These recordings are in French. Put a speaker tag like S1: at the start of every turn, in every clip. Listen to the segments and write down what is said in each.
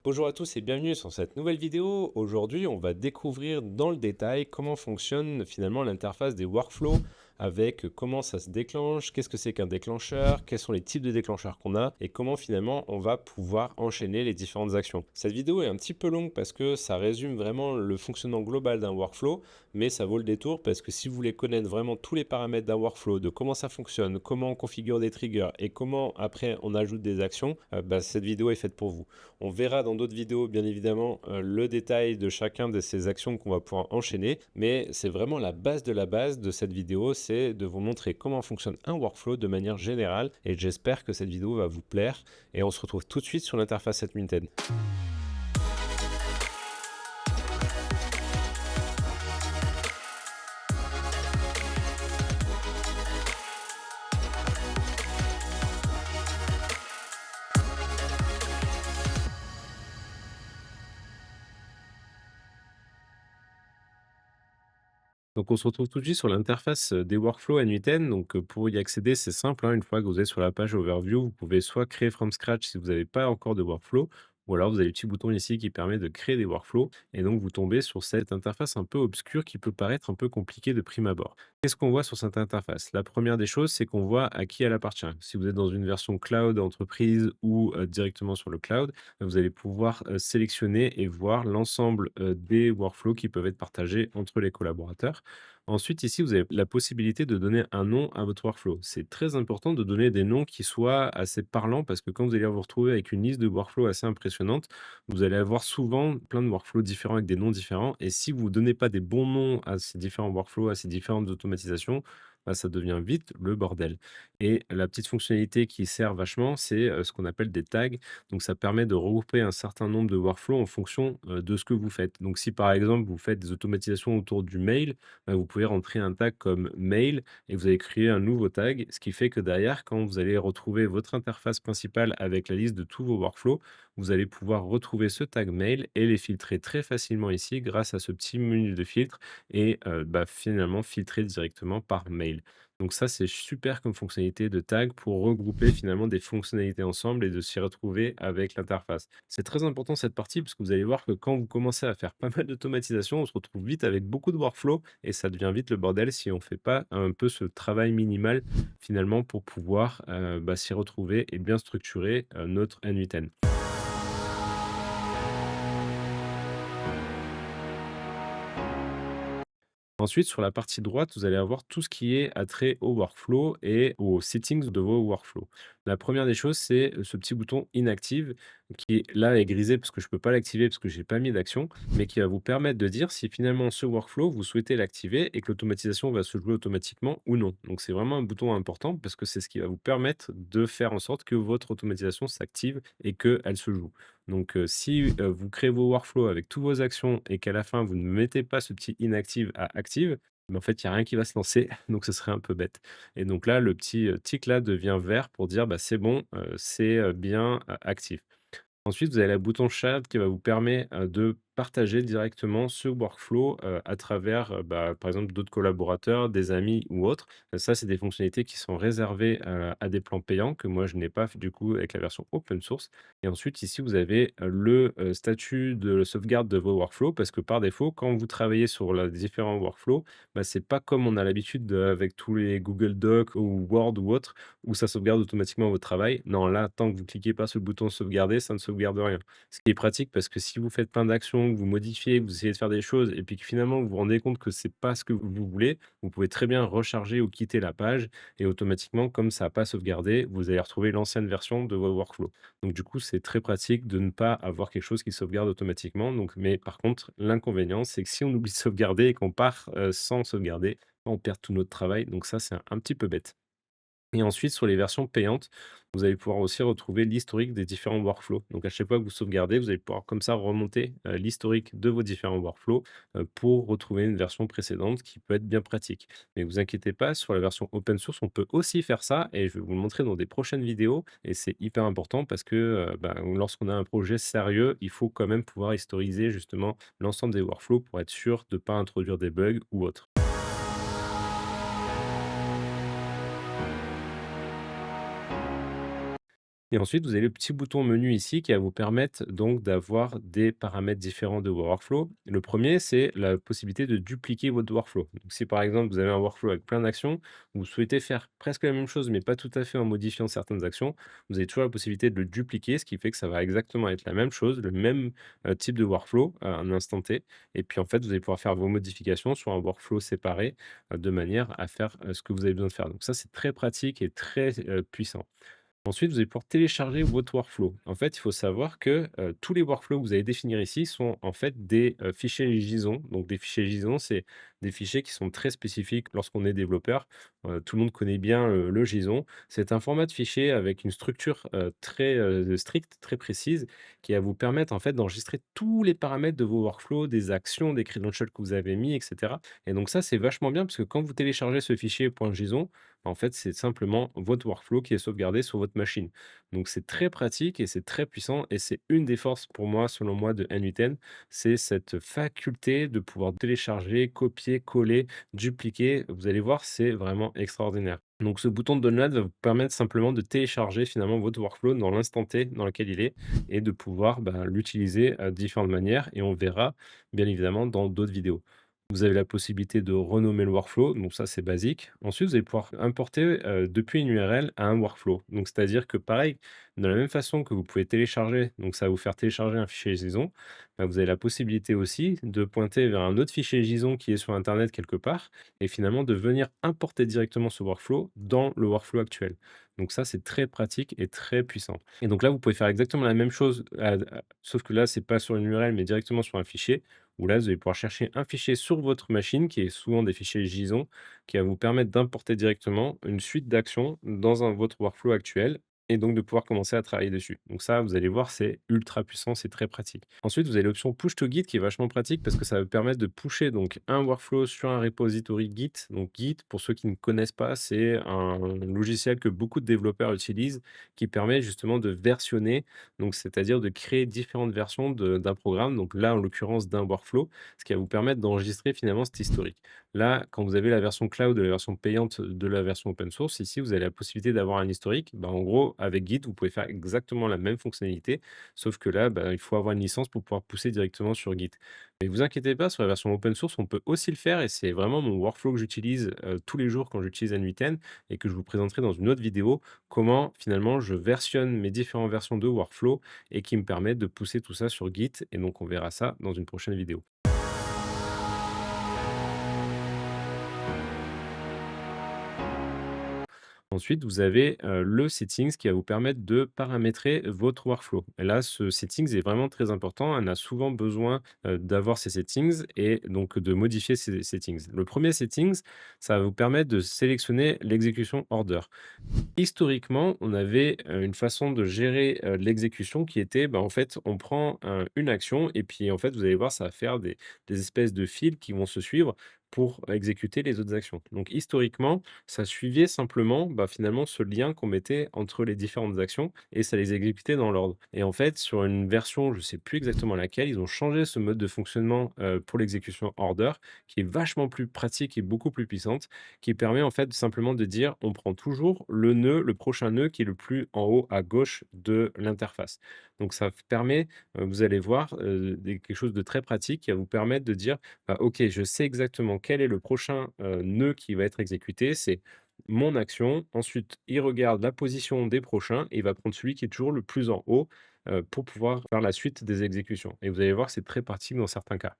S1: Bonjour à tous et bienvenue sur cette nouvelle vidéo. Aujourd'hui, on va découvrir dans le détail comment fonctionne finalement l'interface des workflows avec comment ça se déclenche, qu'est-ce que c'est qu'un déclencheur, quels sont les types de déclencheurs qu'on a et comment finalement on va pouvoir enchaîner les différentes actions. Cette vidéo est un petit peu longue parce que ça résume vraiment le fonctionnement global d'un workflow, mais ça vaut le détour parce que si vous voulez connaître vraiment tous les paramètres d'un workflow, de comment ça fonctionne, comment on configure des triggers et comment après on ajoute des actions, cette vidéo est faite pour vous. On verra dans d'autres vidéos, bien évidemment, le détail de chacun de ces actions qu'on va pouvoir enchaîner, mais c'est vraiment la base de cette vidéo, c'est de vous montrer comment fonctionne un workflow de manière générale, et j'espère que cette vidéo va vous plaire, et on se retrouve tout de suite sur l'interface Admin10. Donc on se retrouve tout de suite sur l'interface des workflows N8N. Donc pour y accéder, c'est simple, hein. Une fois que vous êtes sur la page Overview, vous pouvez soit créer from scratch si vous n'avez pas encore de workflow, ou alors vous avez le petit bouton ici qui permet de créer des workflows. Et donc vous tombez sur cette interface un peu obscure qui peut paraître un peu compliquée de prime abord. Qu'est-ce qu'on voit sur cette interface? La première des choses, c'est qu'on voit à qui elle appartient. Si vous êtes dans une version cloud entreprise ou directement sur le cloud, vous allez pouvoir sélectionner et voir l'ensemble des workflows qui peuvent être partagés entre les collaborateurs. Ensuite, ici, vous avez la possibilité de donner un nom à votre workflow. C'est très important de donner des noms qui soient assez parlants parce que quand vous allez vous retrouver avec une liste de workflows assez impressionnante, vous allez avoir souvent plein de workflows différents avec des noms différents. Et si vous ne donnez pas des bons noms à ces différents workflows, à ces différentes automatisations, bah, ça devient vite le bordel. Et la petite fonctionnalité qui sert vachement, c'est ce qu'on appelle des tags. Donc ça permet de regrouper un certain nombre de workflows en fonction, de ce que vous faites. Donc si par exemple vous faites des automatisations autour du mail, vous pouvez rentrer un tag comme mail et vous allez créer un nouveau tag. Ce qui fait que derrière, quand vous allez retrouver votre interface principale avec la liste de tous vos workflows, vous allez pouvoir retrouver ce tag mail et les filtrer très facilement ici grâce à ce petit menu de filtre et finalement filtrer directement par mail. Donc ça, c'est super comme fonctionnalité de tag pour regrouper finalement des fonctionnalités ensemble et de s'y retrouver avec l'interface. C'est très important cette partie parce que vous allez voir que quand vous commencez à faire pas mal d'automatisation, on se retrouve vite avec beaucoup de workflow et ça devient vite le bordel si on ne fait pas un peu ce travail minimal finalement pour pouvoir s'y retrouver et bien structurer notre N8N. Ensuite, sur la partie droite, vous allez avoir tout ce qui est attrait au workflow et aux settings de vos workflows. La première des choses, c'est ce petit bouton inactive qui là est grisé parce que je ne peux pas l'activer parce que j'ai pas mis d'action, mais qui va vous permettre de dire si finalement ce workflow, vous souhaitez l'activer et que l'automatisation va se jouer automatiquement ou non. Donc c'est vraiment un bouton important parce que c'est ce qui va vous permettre de faire en sorte que votre automatisation s'active et qu'elle se joue. Donc, si, vous créez vos workflows avec tous vos actions et qu'à la fin, vous ne mettez pas ce petit inactive à active, mais en fait, il y a rien qui va se lancer, donc ce serait un peu bête et donc là, le petit, tic là devient vert pour dire: «Bah, c'est bon, c'est, bien, actif». Ensuite, vous avez le bouton chat qui va vous permettre, de partager directement ce workflow, à travers, par exemple, d'autres collaborateurs, des amis ou autres. Ça, c'est des fonctionnalités qui sont réservées, à des plans payants que moi je n'ai pas du coup avec la version open source et ensuite ici, vous avez, le, statut de sauvegarde de vos workflows parce que par défaut, quand vous travaillez sur les différents workflows, c'est pas comme on a l'habitude, avec tous les Google Docs ou Word ou autres où ça sauvegarde automatiquement votre travail. Non, là, tant que vous cliquez pas sur le bouton sauvegarder, ça ne sauvegarde rien. Ce qui est pratique parce que si vous faites plein d'actions, que vous modifiez, que vous essayez de faire des choses et puis que finalement vous vous rendez compte que c'est pas ce que vous voulez, vous pouvez très bien recharger ou quitter la page et automatiquement, comme ça n'a pas sauvegardé, vous allez retrouver l'ancienne version de vos workflows. Donc du coup, c'est très pratique de ne pas avoir quelque chose qui sauvegarde automatiquement. Donc, mais par contre, l'inconvénient, c'est que si on oublie de sauvegarder et qu'on part sans sauvegarder, on perd tout notre travail. Donc ça, c'est un petit peu bête. Et ensuite, sur les versions payantes, vous allez pouvoir aussi retrouver l'historique des différents workflows. Donc, à chaque fois que vous sauvegardez, vous allez pouvoir comme ça remonter l'historique de vos différents workflows pour retrouver une version précédente qui peut être bien pratique. Mais vous inquiétez pas, sur la version open source, on peut aussi faire ça et je vais vous le montrer dans des prochaines vidéos. Et c'est hyper important parce que lorsqu'on a un projet sérieux, il faut quand même pouvoir historiser justement l'ensemble des workflows pour être sûr de ne pas introduire des bugs ou autres. Et ensuite, vous avez le petit bouton menu ici qui va vous permettre donc d'avoir des paramètres différents de vos workflows. Le premier, c'est la possibilité de dupliquer votre workflow. Donc, si par exemple, vous avez un workflow avec plein d'actions, vous souhaitez faire presque la même chose, mais pas tout à fait en modifiant certaines actions, vous avez toujours la possibilité de le dupliquer, ce qui fait que ça va exactement être la même chose, le même type de workflow à un instant T. Et puis, en fait, vous allez pouvoir faire vos modifications sur un workflow séparé de manière à faire ce que vous avez besoin de faire. Donc, ça, c'est très pratique et très puissant. Ensuite, vous allez pouvoir télécharger votre workflow. En fait, il faut savoir que, tous les workflows que vous allez définir ici sont en fait des, fichiers JSON. Donc des fichiers JSON, c'est des fichiers qui sont très spécifiques lorsqu'on est développeur. Tout le monde connaît bien, le JSON. C'est un format de fichier avec une structure, très, stricte, très précise, qui va vous permettre en fait d'enregistrer tous les paramètres de vos workflows, des actions, des credentials que vous avez mis et cetera. Et donc ça, c'est vachement bien parce que quand vous téléchargez ce fichier .json, en fait, c'est simplement votre workflow qui est sauvegardé sur votre machine. Donc c'est très pratique et c'est très puissant et c'est une des forces pour moi, selon moi, de N8N, c'est cette faculté de pouvoir télécharger, copier, coller, dupliquer. Vous allez voir, c'est vraiment extraordinaire. Donc ce bouton de download va vous permettre simplement de télécharger finalement votre workflow dans l'instant T dans lequel il est et de pouvoir l'utiliser de différentes manières et on verra bien évidemment dans d'autres vidéos. Vous avez la possibilité de renommer le workflow, donc ça c'est basique. Ensuite, vous allez pouvoir importer depuis une URL à un workflow. Donc c'est-à-dire que pareil, de la même façon que vous pouvez télécharger, donc ça va vous faire télécharger un fichier JSON, vous avez la possibilité aussi de pointer vers un autre fichier JSON qui est sur Internet quelque part et finalement de venir importer directement ce workflow dans le workflow actuel. Donc ça, c'est très pratique et très puissant. Et donc là, vous pouvez faire exactement la même chose, sauf que là, c'est pas sur une URL, mais directement sur un fichier où là, vous allez pouvoir chercher un fichier sur votre machine, qui est souvent des fichiers JSON, qui va vous permettre d'importer directement une suite d'actions dans votre workflow actuel et donc de pouvoir commencer à travailler dessus. Donc ça, vous allez voir, c'est ultra puissant, c'est très pratique. Ensuite, vous avez l'option Push to Git qui est vachement pratique parce que ça va vous permettre de pusher donc un workflow sur un repository Git. Donc Git, pour ceux qui ne connaissent pas, c'est un logiciel que beaucoup de développeurs utilisent qui permet justement de versionner, donc c'est-à-dire de créer différentes versions d'un programme. Donc là, en l'occurrence, d'un workflow, ce qui va vous permettre d'enregistrer finalement cet historique. Là, quand vous avez la version cloud de la version payante de la version open source, ici, vous avez la possibilité d'avoir un historique. En gros, avec Git, vous pouvez faire exactement la même fonctionnalité, sauf que là, il faut avoir une licence pour pouvoir pousser directement sur Git. Mais vous inquiétez pas, sur la version open source, on peut aussi le faire et c'est vraiment mon workflow que j'utilise tous les jours quand j'utilise N8N et que je vous présenterai dans une autre vidéo, comment finalement je versionne mes différentes versions de workflow et qui me permettent de pousser tout ça sur Git. Et donc, on verra ça dans une prochaine vidéo. Ensuite, vous avez, le settings qui va vous permettre de paramétrer votre workflow. Et là, ce settings est vraiment très important. On a souvent besoin, d'avoir ces settings et donc de modifier ces settings. Le premier settings, ça va vous permettre de sélectionner l'execution order. Historiquement, on avait, une façon de gérer, l'exécution qui était, en fait, on prend une action et puis, en fait, vous allez voir, ça va faire des espèces de fils qui vont se suivre pour exécuter les autres actions. Donc historiquement, ça suivait simplement, finalement, ce lien qu'on mettait entre les différentes actions et ça les exécutait dans l'ordre. Et en fait, sur une version, je ne sais plus exactement laquelle, ils ont changé ce mode de fonctionnement, pour l'exécution order, qui est vachement plus pratique et beaucoup plus puissante, qui permet en fait simplement de dire on prend toujours le nœud, le prochain nœud qui est le plus en haut à gauche de l'interface. Donc ça permet, vous allez voir, quelque chose de très pratique qui va vous permettre de dire ok, je sais exactement quel est le prochain nœud qui va être exécuté. C'est mon action. Ensuite, il regarde la position des prochains et il va prendre celui qui est toujours le plus en haut pour pouvoir faire la suite des exécutions. Et vous allez voir, c'est très pratique dans certains cas.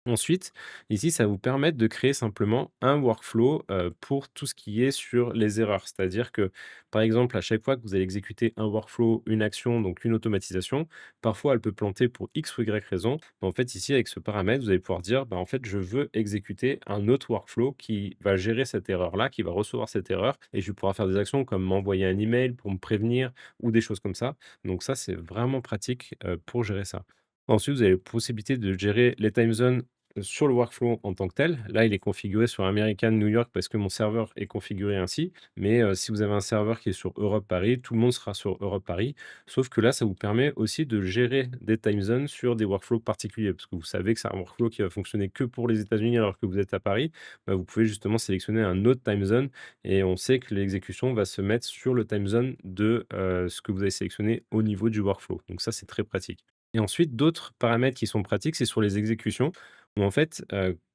S1: Ensuite, ici, ça va vous permettre de créer simplement un workflow, pour tout ce qui est sur les erreurs. C'est-à-dire que, par exemple, à chaque fois que vous allez exécuter un workflow, une action, donc une automatisation, parfois elle peut planter pour X ou Y raison. En fait, ici, avec ce paramètre, vous allez pouvoir dire: en fait, je veux exécuter un autre workflow qui va gérer cette erreur-là, qui va recevoir cette erreur et je vais pouvoir faire des actions comme m'envoyer un email pour me prévenir ou des choses comme ça. Donc ça, c'est vraiment pratique, pour gérer ça. Ensuite, vous avez la possibilité de gérer les time zones sur le workflow en tant que tel. Là, il est configuré sur American New York parce que mon serveur est configuré ainsi. Mais si vous avez un serveur qui est sur Europe Paris, tout le monde sera sur Europe Paris. Sauf que là, ça vous permet aussi de gérer des time zones sur des workflows particuliers. Parce que vous savez que c'est un workflow qui va fonctionner que pour les États-Unis alors que vous êtes à Paris. Bah, vous pouvez justement sélectionner un autre time zone et on sait que l'exécution va se mettre sur le time zone de ce que vous avez sélectionné au niveau du workflow. Donc ça, c'est très pratique. Et ensuite, d'autres paramètres qui sont pratiques, c'est sur les exécutions où en fait,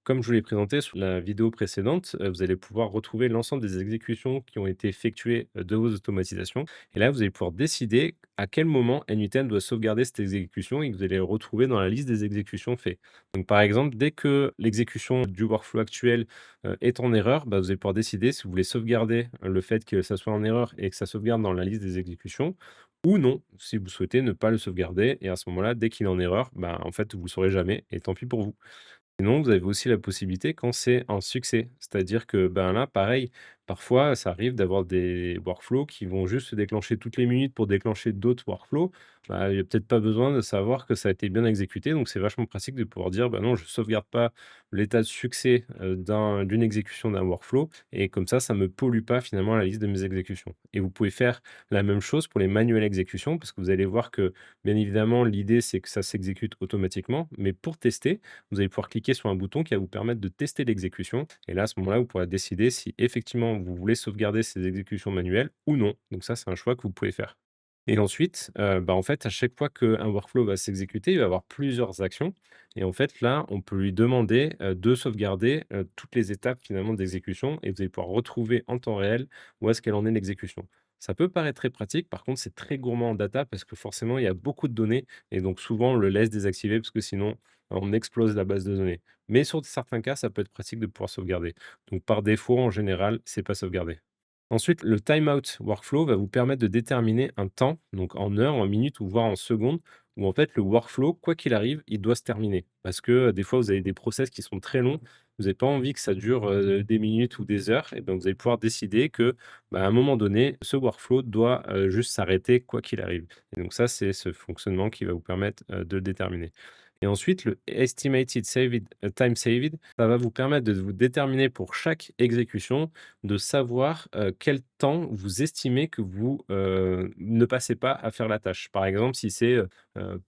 S1: comme je vous l'ai présenté sur la vidéo précédente, vous allez pouvoir retrouver l'ensemble des exécutions qui ont été effectuées, de vos automatisations et là, vous allez pouvoir décider à quel moment n8n doit sauvegarder cette exécution et que vous allez le retrouver dans la liste des exécutions faites. Donc par exemple, dès que l'exécution du workflow actuel, est en erreur, bah, vous allez pouvoir décider si vous voulez sauvegarder le fait que ça soit en erreur et que ça sauvegarde dans la liste des exécutions ou non, si vous souhaitez ne pas le sauvegarder et à ce moment-là, dès qu'il est en erreur, bah, en fait, vous ne le saurez jamais et tant pis pour vous. Sinon, vous avez aussi la possibilité quand c'est un succès. C'est-à-dire que, ben, là, pareil, parfois, ça arrive d'avoir des workflows qui vont juste se déclencher toutes les minutes pour déclencher d'autres workflows. Bah, il y a peut-être pas besoin de savoir que ça a été bien exécuté, donc c'est vachement pratique de pouvoir dire: «Bah, non, je sauvegarde pas l'état de succès, d'une exécution d'un workflow et comme ça me pollue pas finalement la liste de mes exécutions» et vous pouvez faire la même chose pour les manuelles exécutions parce que vous allez voir que, bien évidemment, l'idée, c'est que ça s'exécute automatiquement, mais pour tester, vous allez pouvoir cliquer sur un bouton qui va vous permettre de tester l'exécution. Et là, à ce moment-là, vous pourrez décider si effectivement vous voulez sauvegarder ces exécutions manuelles ou non. Donc ça, c'est un choix que vous pouvez faire. Et ensuite, bah, en fait, à chaque fois qu'un workflow va s'exécuter, il va y avoir plusieurs actions. Et en fait, là, on peut lui demander de sauvegarder toutes les étapes finalement d'exécution et vous allez pouvoir retrouver en temps réel où est-ce qu'elle en est l'exécution. Ça peut paraître très pratique, par contre, c'est très gourmand en data parce que forcément, il y a beaucoup de données et donc souvent, on le laisse désactiver parce que sinon, on explose la base de données. Mais sur certains cas, ça peut être pratique de pouvoir sauvegarder. Donc par défaut, en général, c'est pas sauvegardé. Ensuite, le timeout workflow va vous permettre de déterminer un temps, donc en heures, en minutes ou voire en secondes, où en fait le workflow, quoi qu'il arrive, il doit se terminer. Parce que des fois, vous avez des process qui sont très longs, vous n'avez pas envie que ça dure des minutes ou des heures, et ben vous allez pouvoir décider que, bah, à un moment donné, ce workflow doit juste s'arrêter quoi qu'il arrive. Et donc ça, c'est ce fonctionnement qui va vous permettre de le déterminer. Et ensuite, le estimated saved, time saved, ça va vous permettre de vous déterminer pour chaque exécution de savoir, quel temps vous estimez que vous, ne passez pas à faire la tâche. Par exemple, si c'est,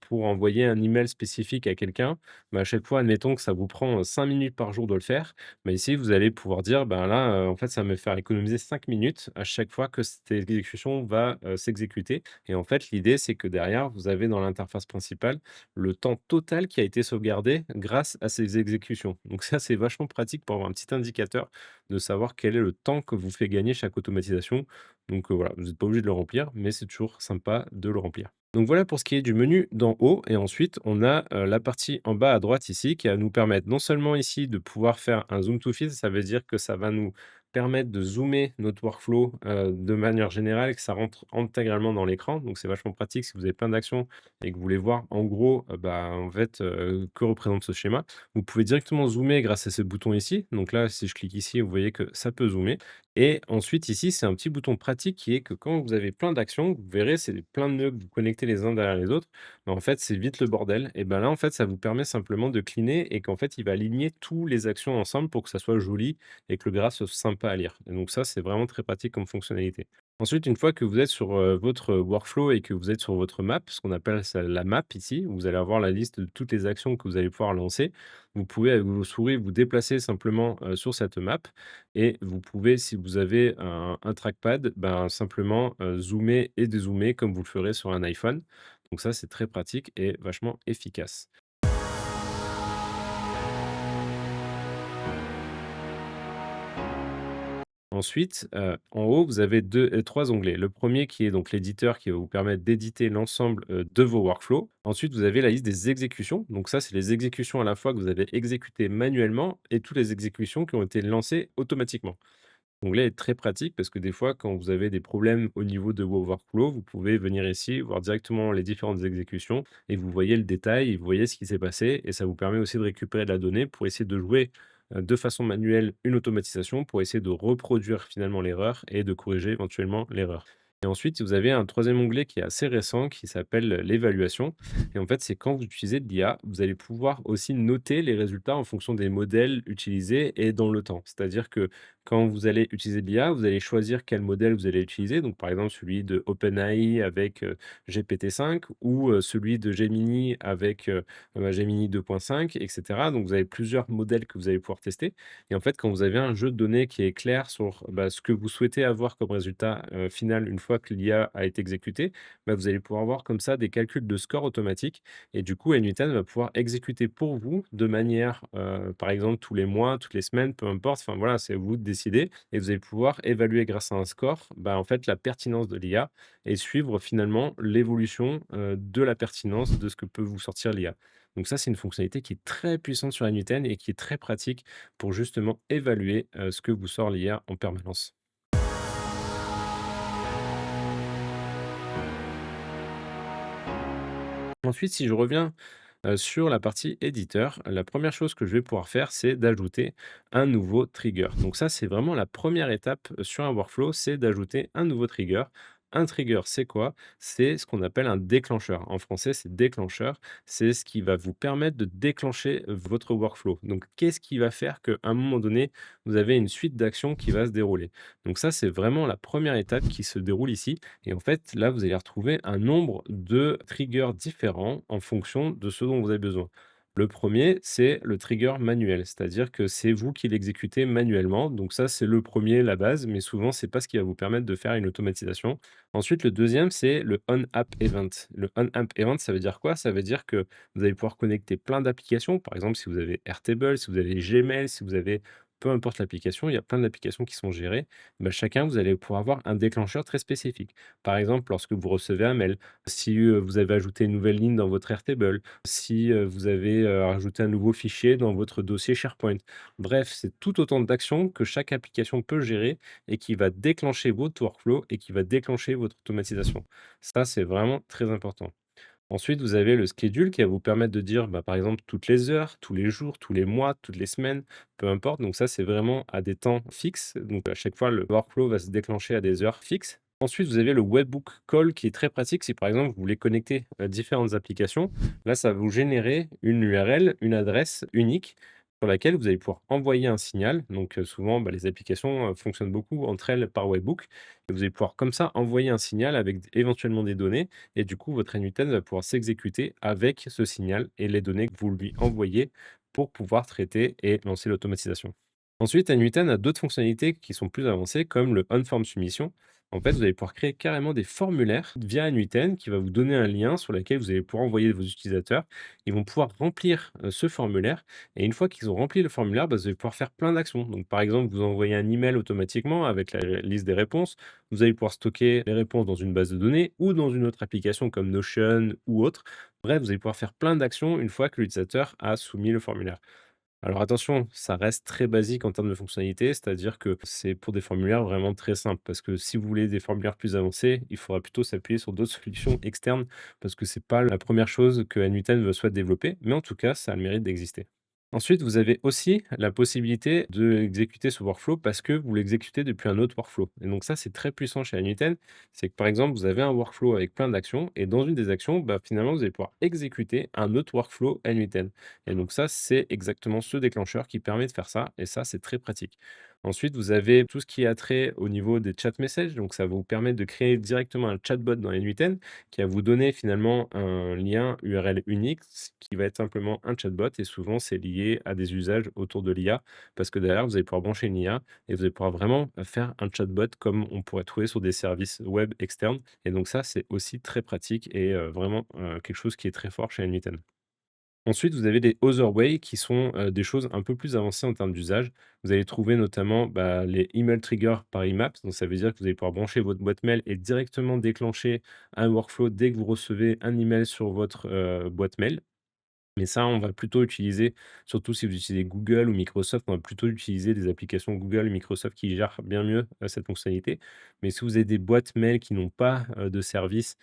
S1: pour envoyer un email spécifique à quelqu'un, bah, à chaque fois, admettons que ça vous prend, 5 minutes par jour de le faire, bah, ici, vous allez pouvoir dire: «Ben, là, en fait, ça va me faire économiser 5 minutes à chaque fois que cette exécution va, s'exécuter» et en fait, l'idée, c'est que derrière, vous avez dans l'interface principale le temps total qui a été sauvegardé grâce à ces exécutions. Donc ça, c'est vachement pratique pour avoir un petit indicateur de savoir quel est le temps que vous fait gagner chaque automatisation. Donc voilà, vous n'êtes pas obligé de le remplir, mais c'est toujours sympa de le remplir. Donc voilà pour ce qui est du menu d'en haut et ensuite on a la partie en bas à droite ici qui va nous permettre non seulement ici de pouvoir faire un zoom to fill, ça veut dire que ça va nous permettre de zoomer notre workflow de manière générale et que ça rentre intégralement dans l'écran. Donc c'est vachement pratique si vous avez plein d'actions et que vous voulez voir en gros bah, en fait que représente ce schéma. Vous pouvez directement zoomer grâce à ce bouton ici. Donc là, si je clique ici, vous voyez que ça peut zoomer. Et ensuite, ici, c'est un petit bouton pratique qui est que quand vous avez plein d'actions, vous verrez, c'est plein de nœuds que vous connectez les uns derrière les autres. Mais en fait, c'est vite le bordel. Et ben là, en fait, ça vous permet simplement de cleaner et qu'en fait, il va aligner toutes les actions ensemble pour que ça soit joli et que le graphe soit sympa à lire. Et donc ça, c'est vraiment très pratique comme fonctionnalité. Ensuite, une fois que vous êtes sur, votre workflow et que vous êtes sur votre map, ce qu'on appelle ça la map ici, où vous allez avoir la liste de toutes les actions que vous allez pouvoir lancer. Vous pouvez avec vos souris vous déplacer simplement, sur cette map et vous pouvez, si vous avez un trackpad, ben, simplement, zoomer et dézoomer comme vous le ferez sur un iPhone. Donc ça, c'est très pratique et vachement efficace. Ensuite, en haut, vous avez 3 onglets. Le premier qui est donc l'éditeur qui va vous permettre d'éditer l'ensemble, de vos workflows. Ensuite, vous avez la liste des exécutions. Donc ça, c'est les exécutions à la fois que vous avez exécutées manuellement et toutes les exécutions qui ont été lancées automatiquement. L'onglet est très pratique parce que des fois, quand vous avez des problèmes au niveau de vos workflows, vous pouvez venir ici, voir directement les différentes exécutions et vous voyez le détail et vous voyez ce qui s'est passé et ça vous permet aussi de récupérer de la donnée pour essayer de jouer de façon manuelle une automatisation pour essayer de reproduire finalement l'erreur et de corriger éventuellement l'erreur. Et ensuite, vous avez un troisième onglet qui est assez récent, qui s'appelle l'évaluation. Et en fait, c'est quand vous utilisez de l'IA, vous allez pouvoir aussi noter les résultats en fonction des modèles utilisés et dans le temps. C'est-à-dire que quand vous allez utiliser de l'IA, vous allez choisir quel modèle vous allez utiliser. Donc, par exemple, celui de OpenAI avec GPT-5 ou celui de Gemini avec Gemini 2.5, etc. Donc, vous avez plusieurs modèles que vous allez pouvoir tester. Et en fait, quand vous avez un jeu de données qui est clair sur, ce que vous souhaitez avoir comme résultat, final une fois que l'IA a été exécutée, vous allez pouvoir avoir comme ça des calculs de score automatiques et du coup, NVIDIA va pouvoir exécuter pour vous de manière, par exemple, tous les mois, toutes les semaines, peu importe, enfin voilà, c'est vous de décider et vous allez pouvoir évaluer grâce à un score, en fait, la pertinence de l'IA et suivre finalement l'évolution, de la pertinence de ce que peut vous sortir l'IA. Donc ça, c'est une fonctionnalité qui est très puissante sur NVIDIA et qui est très pratique pour justement évaluer, ce que vous sort l'IA en permanence. Ensuite, si je reviens, sur la partie éditeur, la première chose que je vais pouvoir faire, c'est d'ajouter un nouveau trigger. Donc ça, c'est vraiment la première étape, sur un workflow, c'est d'ajouter un nouveau trigger. Un trigger, c'est quoi? C'est ce qu'on appelle un déclencheur. En français, c'est déclencheur. C'est ce qui va vous permettre de déclencher, votre workflow. Donc qu'est-ce qui va faire qu'à un moment donné, vous avez une suite d'actions qui va se dérouler? Donc ça, c'est vraiment la première étape qui se déroule ici. Et en fait, là, vous allez retrouver un nombre de triggers différents en fonction de ce dont vous avez besoin. Le premier, c'est le trigger manuel, c'est-à-dire que c'est vous qui l'exécutez manuellement. Donc ça, c'est le premier, la base, mais souvent, c'est pas ce qui va vous permettre de faire une automatisation. Ensuite, le deuxième, c'est le on-app event. Le on-app event, ça veut dire quoi? Ça veut dire que vous allez pouvoir connecter plein d'applications. Par exemple, si vous avez Airtable, si vous avez Gmail, si vous avez peu importe l'application, il y a plein d'applications qui sont gérées. Chacun, vous allez pouvoir avoir un déclencheur très spécifique. Par exemple, lorsque vous recevez un mail, si, vous avez ajouté une nouvelle ligne dans votre Airtable, si, vous avez, rajouté un nouveau fichier dans votre dossier SharePoint. Bref, c'est tout autant d'actions que chaque application peut gérer et qui va déclencher votre workflow et qui va déclencher votre automatisation. Ça, c'est vraiment très important. Ensuite, vous avez le schedule qui va vous permettre de dire, par exemple, toutes les heures, tous les jours, tous les mois, toutes les semaines, peu importe. Donc ça, c'est vraiment à des temps fixes. Donc à chaque fois, le workflow va se déclencher à des heures fixes. Ensuite, vous avez le webhook call qui est très pratique si par exemple vous voulez connecter différentes applications. Là, ça va vous générer une URL, une adresse unique sur laquelle vous allez pouvoir envoyer un signal. Donc souvent, les applications fonctionnent beaucoup entre elles par webhook. Et vous allez pouvoir comme ça envoyer un signal avec éventuellement des données et du coup, votre NUTN va pouvoir s'exécuter avec ce signal et les données que vous lui envoyez pour pouvoir traiter et lancer l'automatisation. Ensuite, NUTN a d'autres fonctionnalités qui sont plus avancées, comme le on-form submission. En fait, vous allez pouvoir créer carrément des formulaires via NUTN qui va vous donner un lien sur lequel vous allez pouvoir envoyer vos utilisateurs. Ils vont pouvoir remplir ce formulaire et une fois qu'ils ont rempli le formulaire, vous allez pouvoir faire plein d'actions. Donc, par exemple, vous envoyez un email automatiquement avec la liste des réponses. Vous allez pouvoir stocker les réponses dans une base de données ou dans une autre application comme Notion ou autre. Bref, vous allez pouvoir faire plein d'actions une fois que l'utilisateur a soumis le formulaire. Alors attention, ça reste très basique en termes de fonctionnalité, c'est-à-dire que c'est pour des formulaires vraiment très simples. Parce que si vous voulez des formulaires plus avancés, il faudra plutôt s'appuyer sur d'autres solutions externes, parce que c'est pas la première chose que N8N souhaite développer, mais en tout cas, ça a le mérite d'exister. Ensuite, vous avez aussi la possibilité d'exécuter ce workflow parce que vous l'exécutez depuis un autre workflow. Et donc ça, c'est très puissant chez Anuten. C'est que par exemple, vous avez un workflow avec plein d'actions et dans une des actions, finalement, vous allez pouvoir exécuter un autre workflow Anuten. Et donc ça, c'est exactement ce déclencheur qui permet de faire ça. Et ça, c'est très pratique. Ensuite, vous avez tout ce qui a trait au niveau des chat messages. Donc, ça va vous permettre de créer directement un chatbot dans N8N qui va vous donner finalement un lien URL unique, ce qui va être simplement un chatbot. Et souvent, c'est lié à des usages autour de l'IA parce que derrière, vous allez pouvoir brancher une IA et vous allez pouvoir vraiment faire un chatbot comme on pourrait trouver sur des services web externes. Et donc, ça, c'est aussi très pratique et vraiment quelque chose qui est très fort chez N8N. Ensuite, vous avez les other way qui sont, des choses un peu plus avancées en termes d'usage. Vous allez trouver notamment, les email triggers par Emacs. Donc ça veut dire que vous allez pouvoir brancher votre boîte mail et directement déclencher un workflow dès que vous recevez un email sur votre, boîte mail. Mais ça, on va plutôt utiliser, surtout si vous utilisez Google ou Microsoft, on va plutôt utiliser des applications Google et Microsoft qui gèrent bien mieux, cette fonctionnalité. Mais si vous avez des boîtes mail qui n'ont pas, de service,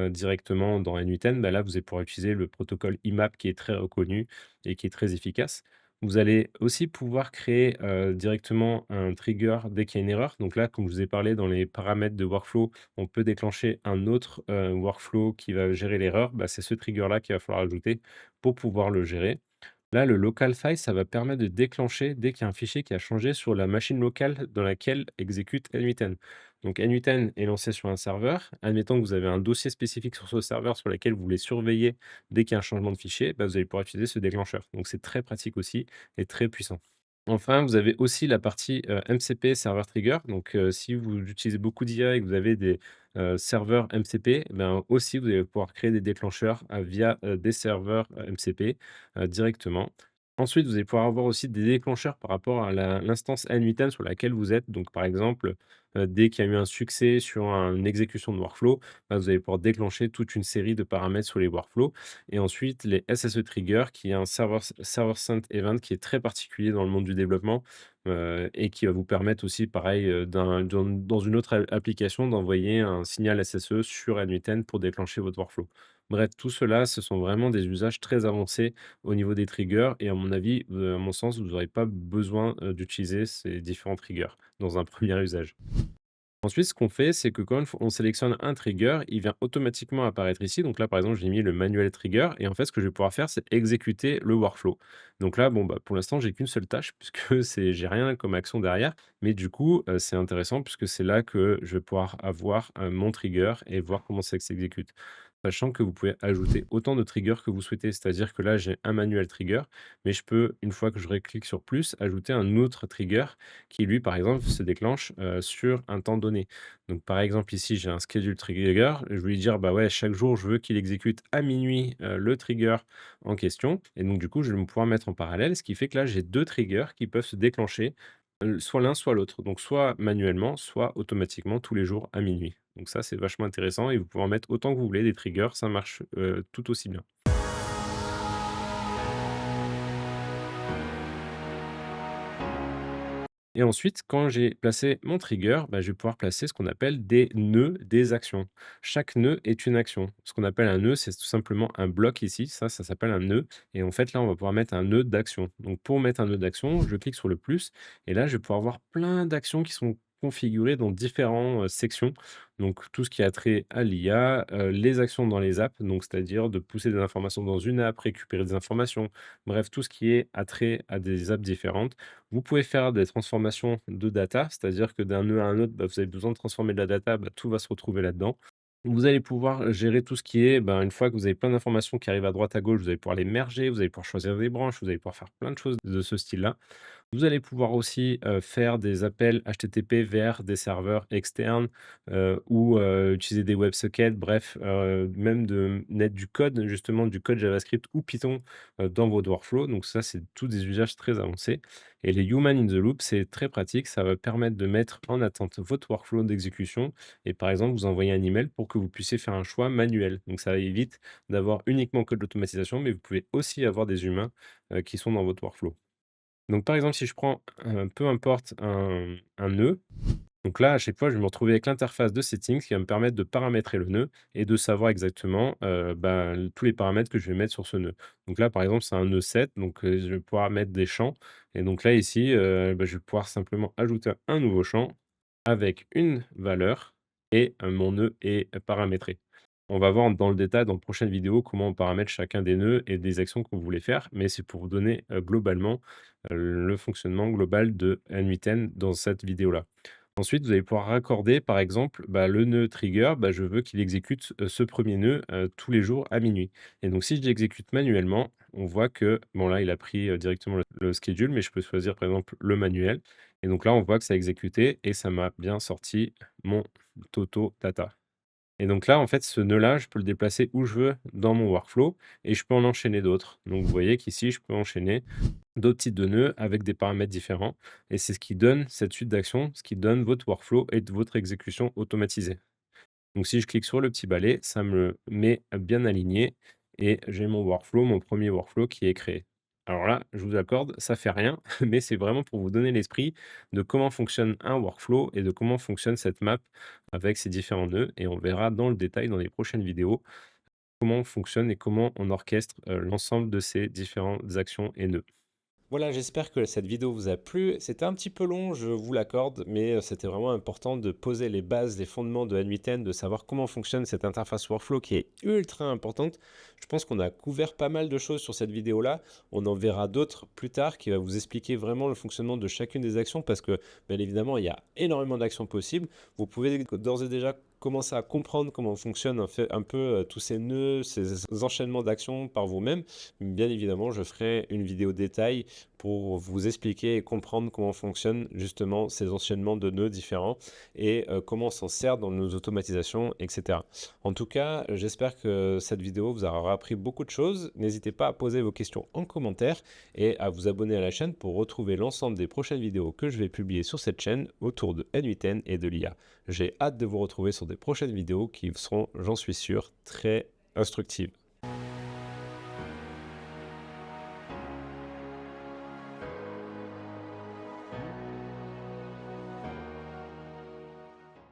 S1: directement dans N8N, là, vous allez pouvoir utiliser le protocole IMAP qui est très reconnu et qui est très efficace. Vous allez aussi pouvoir créer, directement un trigger dès qu'il y a une erreur. Donc là, comme je vous ai parlé dans les paramètres de workflow, on peut déclencher un autre, workflow qui va gérer l'erreur. Bah, c'est ce trigger-là qu'il va falloir ajouter pour pouvoir le gérer. Là, le local file, ça va permettre de déclencher dès qu'il y a un fichier qui a changé sur la machine locale dans laquelle exécute n8n. Donc n8n est lancé sur un serveur. Admettons que vous avez un dossier spécifique sur ce serveur sur lequel vous voulez surveiller dès qu'il y a un changement de fichier, bah, vous allez pouvoir utiliser ce déclencheur. Donc c'est très pratique aussi et très puissant. Enfin, vous avez aussi la partie, MCP Server Trigger. Donc, si vous utilisez beaucoup d'IA et que vous avez des, serveurs MCP, ben, aussi vous allez pouvoir créer des déclencheurs, via, des serveurs, MCP, directement. Ensuite, vous allez pouvoir avoir aussi des déclencheurs par rapport à l'instance n8n sur laquelle vous êtes. Donc, par exemple, dès qu'il y a eu un succès sur une exécution de workflow, bah, vous allez pouvoir déclencher toute une série de paramètres sur les workflows. Et ensuite, les SSE Trigger, qui est un server sent event qui est très particulier dans le monde du développement, et qui va vous permettre aussi, pareil, dans une autre application, d'envoyer un signal SSE sur n8n pour déclencher votre workflow. Bref, tout cela, ce sont vraiment des usages très avancés au niveau des triggers et à mon avis, à mon sens, vous n'aurez pas besoin, d'utiliser ces différents triggers dans un premier usage. Ensuite, ce qu'on fait, c'est que quand on sélectionne un trigger, il vient automatiquement apparaître ici. Donc là, par exemple, j'ai mis le manuel trigger et en fait, ce que je vais pouvoir faire, c'est exécuter le workflow. Donc là, bon, bah, pour l'instant, j'ai qu'une seule tâche puisque j'ai rien comme action derrière. Mais du coup, c'est intéressant puisque c'est là que je vais pouvoir avoir mon trigger et voir comment ça s'exécute. Sachant que vous pouvez ajouter autant de triggers que vous souhaitez. C'est-à-dire que là, j'ai un manuel trigger, mais je peux, une fois que je clique sur plus, ajouter un autre trigger qui lui, par exemple, se déclenche, sur un temps donné. Donc par exemple, ici, j'ai un schedule trigger, je vais lui dire: «Bah, ouais, chaque jour, je veux qu'il exécute à minuit le trigger en question» et donc du coup, je vais pouvoir mettre en parallèle, ce qui fait que là, j'ai 2 triggers qui peuvent se déclencher, soit l'un, soit l'autre. Donc soit manuellement, soit automatiquement tous les jours à minuit. Donc ça, c'est vachement intéressant et vous pouvez en mettre autant que vous voulez des triggers, ça marche, tout aussi bien. Et ensuite, quand j'ai placé mon trigger, bah, je vais pouvoir placer ce qu'on appelle des nœuds des actions. Chaque nœud est une action. Ce qu'on appelle un nœud, c'est tout simplement un bloc ici. Ça s'appelle un nœud. Et en fait, là, on va pouvoir mettre un nœud d'action. Donc, pour mettre un nœud d'action, je clique sur le plus. Et là, je vais pouvoir voir plein d'actions qui sont configurées dans différentes sections. Donc, tout ce qui a trait à l'IA, les actions dans les apps, donc c'est-à-dire de pousser des informations dans une app, récupérer des informations, bref, tout ce qui est attrait à des apps différentes. Vous pouvez faire des transformations de data, c'est-à-dire que d'un nœud à un autre, bah, vous avez besoin de transformer de la data, bah, tout va se retrouver là-dedans. Vous allez pouvoir gérer tout ce qui est, ben, une fois que vous avez plein d'informations qui arrivent à droite, à gauche, vous allez pouvoir les merger, vous allez pouvoir choisir des branches, vous allez pouvoir faire plein de choses de ce style-là. Vous allez pouvoir aussi, faire des appels HTTP vers des serveurs externes, ou, utiliser des WebSockets, bref, même de mettre du code, justement du code JavaScript ou Python, dans votre workflow. Donc ça, c'est tous des usages très avancés et les human in the loop, c'est très pratique. Ça va permettre de mettre en attente votre workflow d'exécution et par exemple, vous envoyer un email pour que vous puissiez faire un choix manuel. Donc ça évite d'avoir uniquement que de l'automatisation, mais vous pouvez aussi avoir des humains, qui sont dans votre workflow. Donc, par exemple, si je prends, peu importe un nœud, donc là, à chaque fois, je vais me retrouver avec l'interface de settings qui va me permettre de paramétrer le nœud et de savoir exactement, tous les paramètres que je vais mettre sur ce nœud. Donc là, par exemple, c'est un nœud 7, donc je vais pouvoir mettre des champs et donc là, ici, je vais pouvoir simplement ajouter un nouveau champ avec une valeur et mon nœud est paramétré. On va voir dans le détail dans de prochaines vidéos comment on paramètre chacun des nœuds et des actions que vous voulez faire, mais c'est pour vous donner, globalement, le fonctionnement global de n8n dans cette vidéo-là. Ensuite, vous allez pouvoir raccorder, par exemple, bah, le nœud trigger, bah, je veux qu'il exécute, ce premier nœud, tous les jours à minuit. Et donc si je l'exécute manuellement, on voit que bon là, il a pris, directement le schedule, mais je peux choisir, par exemple, le manuel et donc là, on voit que ça a exécuté et ça m'a bien sorti mon Toto data. Et donc là, en fait, ce nœud-là, je peux le déplacer où je veux dans mon workflow et je peux en enchaîner d'autres. Donc vous voyez qu'ici, je peux enchaîner d'autres types de nœuds avec des paramètres différents et c'est ce qui donne cette suite d'actions, ce qui donne votre workflow et votre exécution automatisée. Donc si je clique sur le petit balai, ça me met bien aligné et j'ai mon workflow, mon premier workflow qui est créé. Alors là, je vous accorde, ça fait rien, mais c'est vraiment pour vous donner l'esprit de comment fonctionne un workflow et de comment fonctionne cette map avec ces différents nœuds. Et on verra dans le détail dans les prochaines vidéos comment on fonctionne et comment on orchestre l'ensemble de ces différentes actions et nœuds. Voilà, j'espère que cette vidéo vous a plu. C'était un petit peu long, je vous l'accorde, mais c'était vraiment important de poser les bases, les fondements de N8N, de savoir comment fonctionne cette interface workflow qui est ultra importante. Je pense qu'on a couvert pas mal de choses sur cette vidéo-là. On en verra d'autres plus tard qui va vous expliquer vraiment le fonctionnement de chacune des actions parce que, bien évidemment, il y a énormément d'actions possibles. Vous pouvez d'ores et déjà commencer à comprendre comment fonctionnent un peu tous ces nœuds, ces enchaînements d'actions par vous-même. Bien évidemment, je ferai une vidéo détail pour vous expliquer et comprendre comment fonctionnent justement ces enchaînements de nœuds différents et comment on s'en sert dans nos automatisations, etc. En tout cas, j'espère que cette vidéo vous aura appris beaucoup de choses. N'hésitez pas à poser vos questions en commentaire et à vous abonner à la chaîne pour retrouver l'ensemble des prochaines vidéos que je vais publier sur cette chaîne autour de N8N et de l'IA. J'ai hâte de vous retrouver sur des prochaines vidéos qui seront, j'en suis sûr, très instructives.